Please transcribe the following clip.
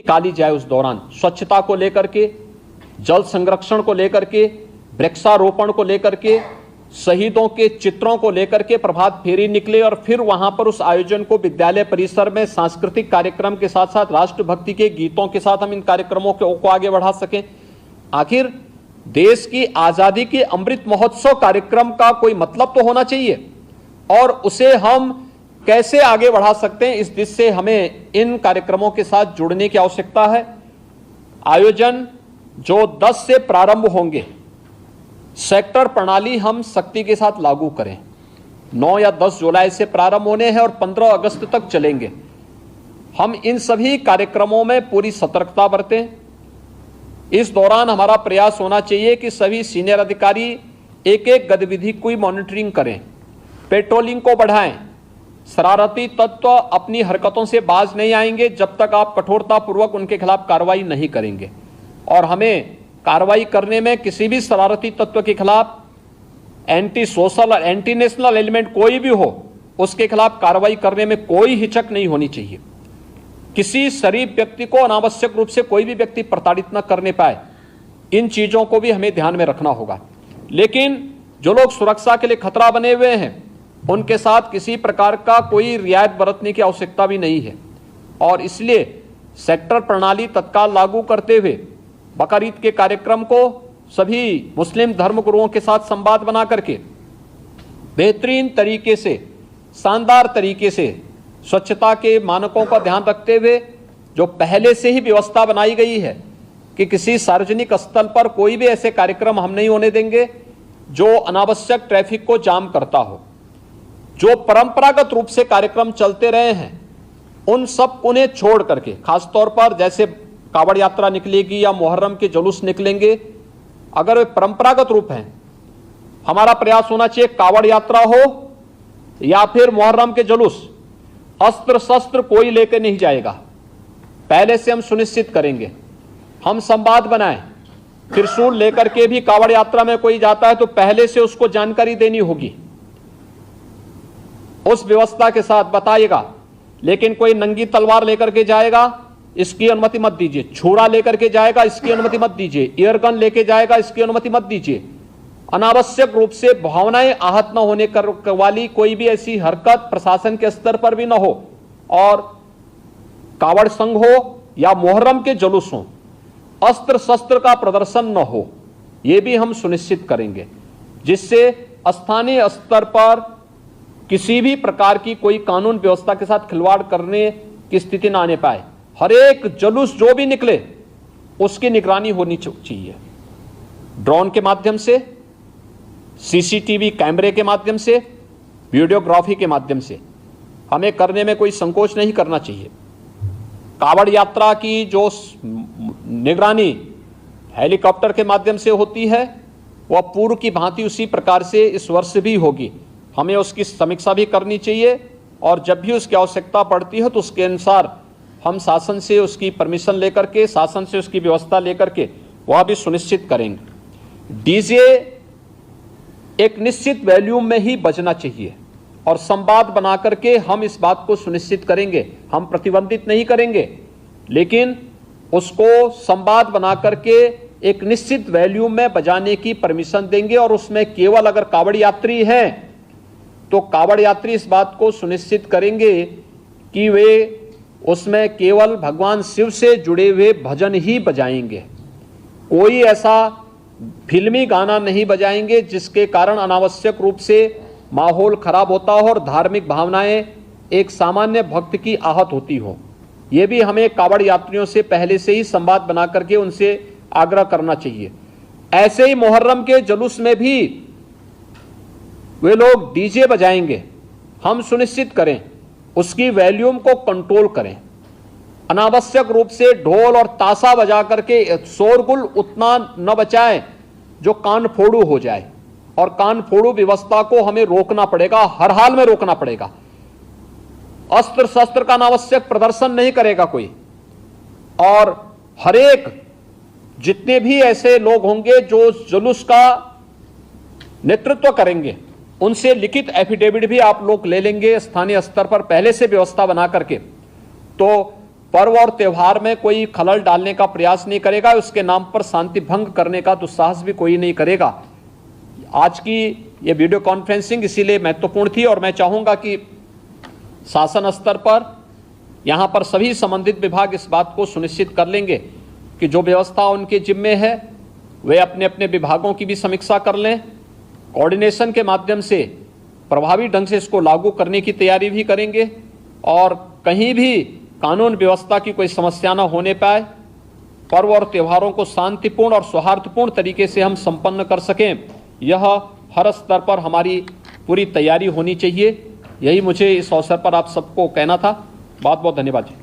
निकाली जाए उस दौरान स्वच्छता को लेकर के, जल संरक्षण को लेकर के, वृक्षारोपण को लेकर के, शहीदों के चित्रों को लेकर के प्रभात फेरी निकले और फिर वहां पर उस आयोजन को विद्यालय परिसर में सांस्कृतिक कार्यक्रम के साथ साथ राष्ट्रभक्ति के गीतों के साथ हम इन कार्यक्रमों को आगे बढ़ा सकें। आखिर देश की आजादी के अमृत महोत्सव कार्यक्रम का कोई मतलब तो होना चाहिए और उसे हम कैसे आगे बढ़ा सकते हैं, इस दिशा से हमें इन कार्यक्रमों के साथ जुड़ने की आवश्यकता है। आयोजन जो 10 से प्रारंभ होंगे, सेक्टर प्रणाली हम सख्ती के साथ लागू करें। 9 या 10 जुलाई से प्रारंभ होने हैं और 15 अगस्त तक चलेंगे। हम इन सभी कार्यक्रमों में पूरी सतर्कता बरतें। इस दौरान हमारा प्रयास होना चाहिए कि सभी सीनियर अधिकारी एक एक गतिविधि की मॉनिटरिंग करें, पेट्रोलिंग को बढ़ाएं। शरारती तत्व अपनी हरकतों से बाज नहीं आएंगे जब तक आप कठोरतापूर्वक उनके खिलाफ कार्रवाई नहीं करेंगे। और हमें कार्रवाई करने में किसी भी शरारती तत्व के खिलाफ, एंटी सोशल और एंटी नेशनल एलिमेंट कोई भी हो, उसके खिलाफ कार्रवाई करने में कोई हिचक नहीं होनी चाहिए। किसी शरीफ व्यक्ति को अनावश्यक रूप से कोई भी व्यक्ति प्रताड़ित न करने पाए, इन चीजों को भी हमें ध्यान में रखना होगा। लेकिन जो लोग सुरक्षा के लिए खतरा बने हुए हैं, उनके साथ किसी प्रकार का कोई रियायत बरतने की आवश्यकता भी नहीं है और इसलिए सेक्टर प्रणाली तत्काल लागू करते हुए बकरीद के कार्यक्रम को सभी मुस्लिम धर्मगुरुओं के साथ संवाद बना करके बेहतरीन तरीके से, शानदार तरीके से स्वच्छता के मानकों का ध्यान रखते हुए जो पहले से ही व्यवस्था बनाई गई है कि किसी सार्वजनिक स्थल पर कोई भी ऐसे कार्यक्रम हम नहीं होने देंगे जो अनावश्यक ट्रैफिक को जाम करता हो। जो परंपरागत रूप से कार्यक्रम चलते रहे हैं उन सब उन्हें छोड़ करके, खासतौर पर जैसे कावड़ यात्रा निकलेगी या मुहर्रम के जुलूस निकलेंगे, अगर वे परंपरागत रूप हैं, हमारा प्रयास होना चाहिए कावड़ यात्रा हो या फिर मुहर्रम के जुलूस, अस्त्र शस्त्र कोई लेकर नहीं जाएगा। पहले से हम सुनिश्चित करेंगे, हम संवाद बनाएं। त्रिशूल लेकर के भी कावड़ यात्रा में कोई जाता है तो पहले से उसको जानकारी देनी होगी, उस व्यवस्था के साथ बताइएगा। लेकिन कोई नंगी तलवार लेकर के जाएगा, इसकी अनुमति मत दीजिए। छुरा लेकर के जाएगा, इसकी अनुमति मत दीजिए। एयरगन लेके जाएगा, इसकी अनुमति मत दीजिए। अनावश्यक रूप से भावनाएं आहत न होने वाली कोई भी ऐसी हरकत प्रशासन के स्तर पर भी न हो और कावड़ संघ हो या मुहर्रम के जुलूस हो, अस्त्र शस्त्र का प्रदर्शन न हो, यह भी हम सुनिश्चित करेंगे, जिससे स्थानीय स्तर पर किसी भी प्रकार की कोई कानून व्यवस्था के साथ खिलवाड़ करने की स्थिति न आने पाए। हर एक जुलूस जो भी निकले उसकी निगरानी होनी चाहिए, ड्रोन के माध्यम से, सीसीटीवी कैमरे के माध्यम से, वीडियोग्राफी के माध्यम से हमें करने में कोई संकोच नहीं करना चाहिए। कावड़ यात्रा की जो निगरानी हेलीकॉप्टर के माध्यम से होती है वह पूर्व की भांति उसी प्रकार से इस वर्ष भी होगी। हमें उसकी समीक्षा भी करनी चाहिए और जब भी उसकी आवश्यकता पड़ती है तो उसके अनुसार हम शासन से उसकी परमिशन लेकर के, शासन से उसकी व्यवस्था लेकर के वह भी सुनिश्चित करेंगे। डीजे एक निश्चित वॉल्यूम में ही बजना चाहिए और संवाद बना करके हम इस बात को सुनिश्चित करेंगे। हम प्रतिबंधित नहीं करेंगे, लेकिन उसको संवाद बना करके एक निश्चित वॉल्यूम में बजाने की परमिशन देंगे और उसमें केवल अगर कावड़ यात्री हैं तो कावड़ यात्री इस बात को सुनिश्चित करेंगे कि वे उसमें केवल भगवान शिव से जुड़े हुए भजन ही बजाएंगे। कोई ऐसा फिल्मी गाना नहीं बजाएंगे जिसके कारण अनावश्यक रूप से माहौल खराब होता हो और धार्मिक भावनाएं एक सामान्य भक्त की आहत होती हो। यह भी हमें कावड़ यात्रियों से पहले से ही संवाद बना करके उनसे आग्रह करना चाहिए। ऐसे ही मुहर्रम के जुलूस में भी वे लोग डीजे बजाएंगे, हम सुनिश्चित करें उसकी वॉल्यूम को कंट्रोल करें। अनावश्यक रूप से ढोल और ताशा बजा करके शोरगुल उतना न बचाएं जो कान फोड़ू हो जाए, और कान फोड़ू व्यवस्था को हमें रोकना पड़ेगा, हर हाल में रोकना पड़ेगा। अस्त्र शस्त्र का अनावश्यक प्रदर्शन नहीं करेगा कोई, और हरेक जितने भी ऐसे लोग होंगे जो जुलूस का नेतृत्व करेंगे उनसे लिखित एफिडेविट भी आप लोग ले लेंगे स्थानीय स्तर पर पहले से व्यवस्था बना करके। तो पर्व और त्योहार में कोई खलल डालने का प्रयास नहीं करेगा, उसके नाम पर शांति भंग करने का दुस्साहस भी कोई नहीं करेगा। आज की ये वीडियो कॉन्फ्रेंसिंग इसीलिए महत्वपूर्ण थी और मैं चाहूंगा कि शासन स्तर पर यहाँ पर सभी संबंधित विभाग इस बात को सुनिश्चित कर लेंगे कि जो व्यवस्था उनके जिम्मे है वे अपने अपने विभागों की भी समीक्षा कर लें, कोऑर्डिनेशन के माध्यम से प्रभावी ढंग से इसको लागू करने की तैयारी भी करेंगे और कहीं भी कानून व्यवस्था की कोई समस्या न होने पाए, पर्व और त्योहारों को शांतिपूर्ण और सौहार्दपूर्ण तरीके से हम संपन्न कर सकें, यह हर स्तर पर हमारी पूरी तैयारी होनी चाहिए। यही मुझे इस अवसर पर आप सबको कहना था। बहुत बहुत धन्यवाद जी।